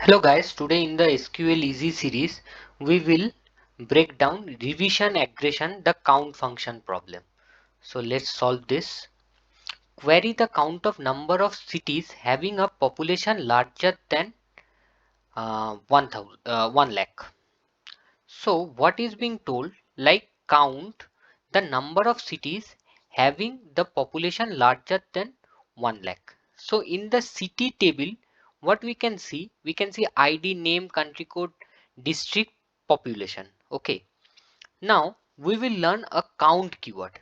Hello guys, today in the SQL Easy series, we will break down revision aggression the count function problem. So let's solve this. Query the count of number of cities having a population larger than 1 lakh. So what is being told, like count the number of cities having the population larger than 1 lakh. So in the city table, what we can see ID, name, country code, district, population. Okay. Now we will learn a count keyword.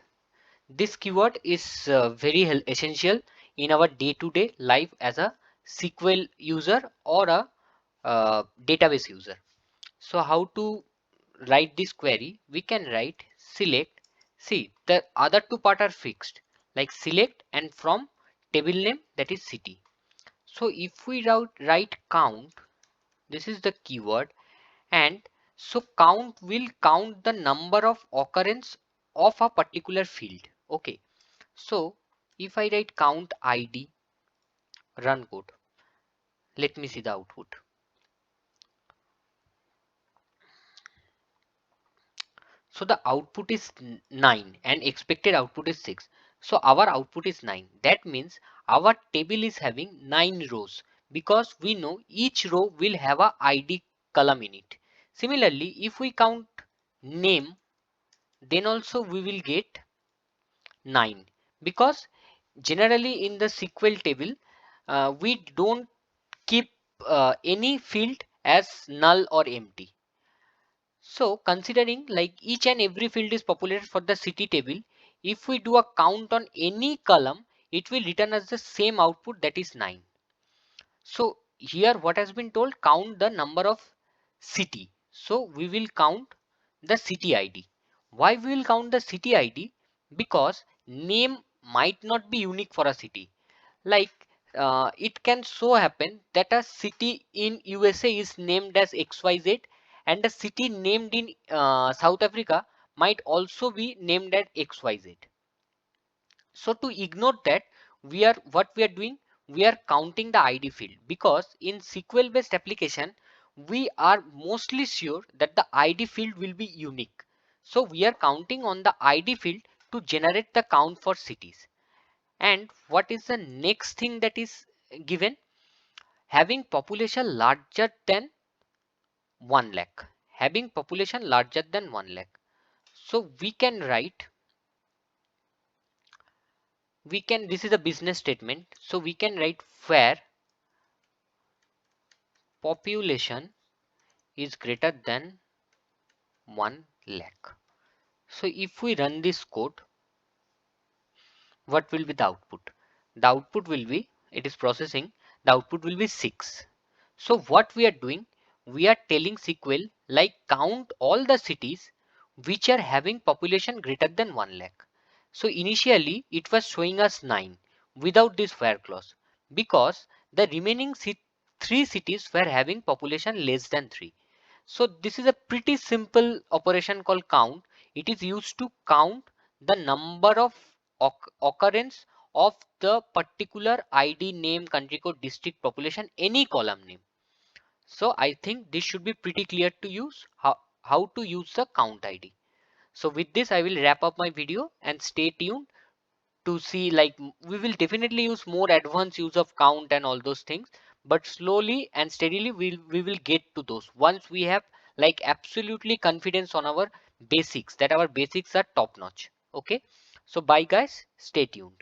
This keyword is very essential in our day-to-day life as a SQL user or a database user. So how to write this query? We can write select. See, the other two part are fixed, like select and from table name, that is city. So if we write count, this is the keyword, and so count will count the number of occurrence of a particular field. Okay. So if I write count ID, run code, let me see the output. So the output is 9 and expected output is 6. So our output is 9. That means our table is having 9 rows because we know each row will have a ID column in it. Similarly, if we count name, then also we will get 9 because generally in the SQL table, we don't keep any field as null or empty. So considering like each and every field is populated for the city table, if we do a count on any column, it will return us the same output, that is 9. So here what has been told, count the number of city. So we will count the city ID. Why we will count the city ID? Because name might not be unique for a city. Like it can so happen that a city in USA is named as XYZ and a city named in South Africa might also be named as XYZ. So to ignore that, what we are doing, we are counting the ID field, because in SQL based application we are mostly sure that the ID field will be unique. So we are counting on the ID field to generate the count for cities. And what is the next thing that is given? Having population larger than 1 lakh. Having population larger than 1 lakh. So we can write, this is a business statement. So we can write where population is greater than 1 lakh. So if we run this code, what will be the output? The output will be, it is processing, the output will be 6. So what we are doing, we are telling SQL like count all the cities which are having population greater than 1 lakh. So initially it was showing us 9 without this where clause, because the remaining 3 cities were having population less than 3. So this is a pretty simple operation called count. It is used to count the number of occurrence of the particular ID, name, country code, district, population, any column name. So I think this should be pretty clear to use how to use the count ID. So with this I will wrap up my video, and stay tuned to see, like we will definitely use more advanced use of count and all those things, but slowly and steadily we will get to those once we have like absolutely confidence on our basics, that our basics are top notch. Okay, so bye guys, stay tuned.